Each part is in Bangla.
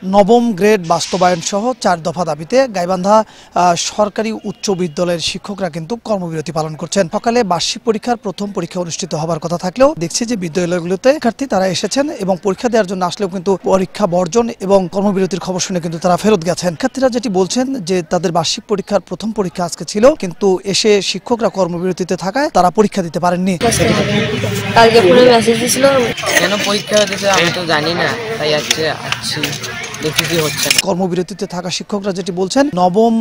নবম গ্রেড বাস্তবায়ন সহ 4 দফা দাবিতে গাইবান্ধা সরকারি উচ্চ বিদ্যালয়ের শিক্ষকরা কিন্তু কর্মবিরতি পালন করছেন। সকালে বার্ষিক পরীক্ষার প্রথম পরীক্ষা অনুষ্ঠিত হবার কথা থাকলেও দেখছি যে বিদ্যালয়গুলোতে শিক্ষার্থী তারা এসেছেন এবং পরীক্ষা দেওয়ার জন্য আসলেও কিন্তু পরীক্ষা বর্জন এবং কর্মবিরতির খবর শুনে কিন্তু তারা ফেরত গেছেন। শিক্ষার্থীরা যেটি বলছেন যে তাদের বার্ষিক পরীক্ষার প্রথম পরীক্ষা আজকে ছিল, কিন্তু এসে শিক্ষকরা কর্মবিরতিতে থাকায় তারা পরীক্ষা দিতে পারেননি। কালকে ফোনে মেসেজ দিছিল, কেন পরীক্ষা হতেছে আমি তো জানি না, তাই আসছি কর্মবিরতিতে থাকা শিক্ষকরা যেটি বলছেন, নবম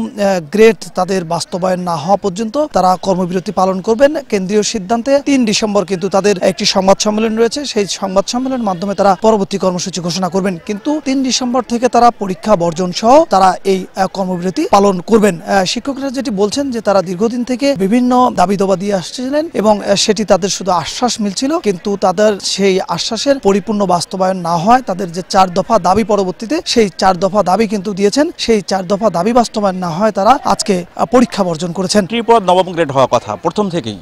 গ্রেড তাদের বাস্তবায়ন না হওয়া পর্যন্ত তারা কর্মবিরতি পালন করবেন। কেন্দ্রীয় সিদ্ধান্তে 3 ডিসেম্বর কিন্তু তাদের একটি সংবাদ সম্মেলন রয়েছে, সেই সংবাদ সম্মেলনের মাধ্যমে তারা পরবর্তী কর্মসূচি ঘোষণা করবেন। কিন্তু 3 ডিসেম্বর থেকে তারা পরীক্ষা বর্জন সহ তারা এই কর্মবিরতি পালন করবেন। শিক্ষকরা যেটি বলছেন যে তারা দীর্ঘদিন থেকে বিভিন্ন দাবি দাবা দিয়ে আসছিলেন এবং সেটি তাদের শুধু আশ্বাস মিলছিল, কিন্তু তাদের সেই আশ্বাসের পরিপূর্ণ বাস্তবায়ন না হয় তাদের যে 4 দফা দাবি পরবর্তীতে সেই 4 দফা দাবি কিন্তু দিয়েছেন, সেই 4 দফা দাবি বাস্তবায়ন না হয় তারা আজকে পরীক্ষা বর্জন করেছেন। পদ নবম গ্রেড হওয়ার কথা প্রথম থেকেই,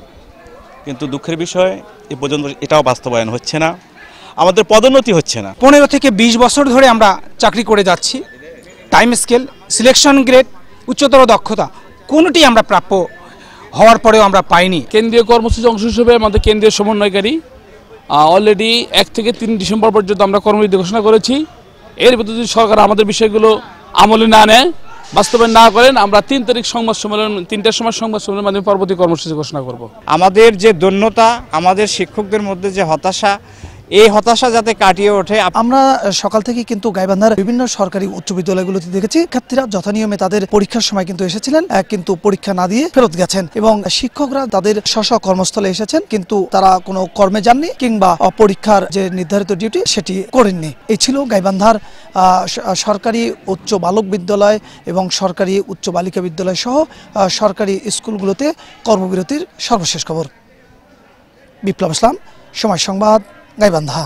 কিন্তু দুঃখের বিষয় এ পর্যন্ত এটাও বাস্তবায়ন হচ্ছে না, আমাদের পদোন্নতি হচ্ছে না। 15 থেকে 20 বছর ধরে আমরা চাকরি করে যাচ্ছি। টাইম স্কেল, সিলেকশন গ্রেড, উচ্চতর দক্ষতা কোনোটি আমরা প্রাপ্য হওয়ার পরেও আমরা পাইনি। কেন্দ্রীয় কর্মসূচি অংশ হিসেবে আমাদের কেন্দ্রীয় সমন্বয়কারী অলরেডি 1 থেকে 3 ডিসেম্বর পর্যন্ত আমরা কর্মবিরতি ঘোষণা করেছি। এর ভিতরে যদি সরকার আমাদের বিষয়গুলো আমলে না নেয়, বাস্তবায়ন না করেন, আমরা 3 তারিখ সংবাদ সম্মেলন 3টার সময় সংবাদ সম্মেলনের মাধ্যমে পরবর্তী কর্মসূচি ঘোষণা করব। আমাদের যে দৈন্যতা, আমাদের শিক্ষকদের মধ্যে যে হতাশা, এই হতাশা যাতে কাটিয়ে ওঠে। আমরা সকাল থেকে কিন্তু গাইবান্ধার বিভিন্ন সরকারি উচ্চ বিদ্যালয়গুলোতে দেখেছি শিক্ষার্থীরা যথানিয়মে তাদের পরীক্ষার সময় কিন্তু এসেছিলেন, কিন্তু পরীক্ষা না দিয়ে ফেরত গেছেন এবং শিক্ষকরা তাদের স্ব কর্মস্থলে এসেছেন, কিন্তু তারা কোনো কর্মে যাননি কিংবা পরীক্ষার যে নির্ধারিত ডিউটি সেটি করেননি। এই ছিল গাইবান্ধার সরকারি উচ্চ বালক বিদ্যালয় এবং সরকারি উচ্চ বালিকা বিদ্যালয় সহ সরকারি স্কুলগুলোতে কর্মবিরতির সর্বশেষ খবর। বিপ্লব ইসলাম, সময় সংবাদ, গাইবান্ধা।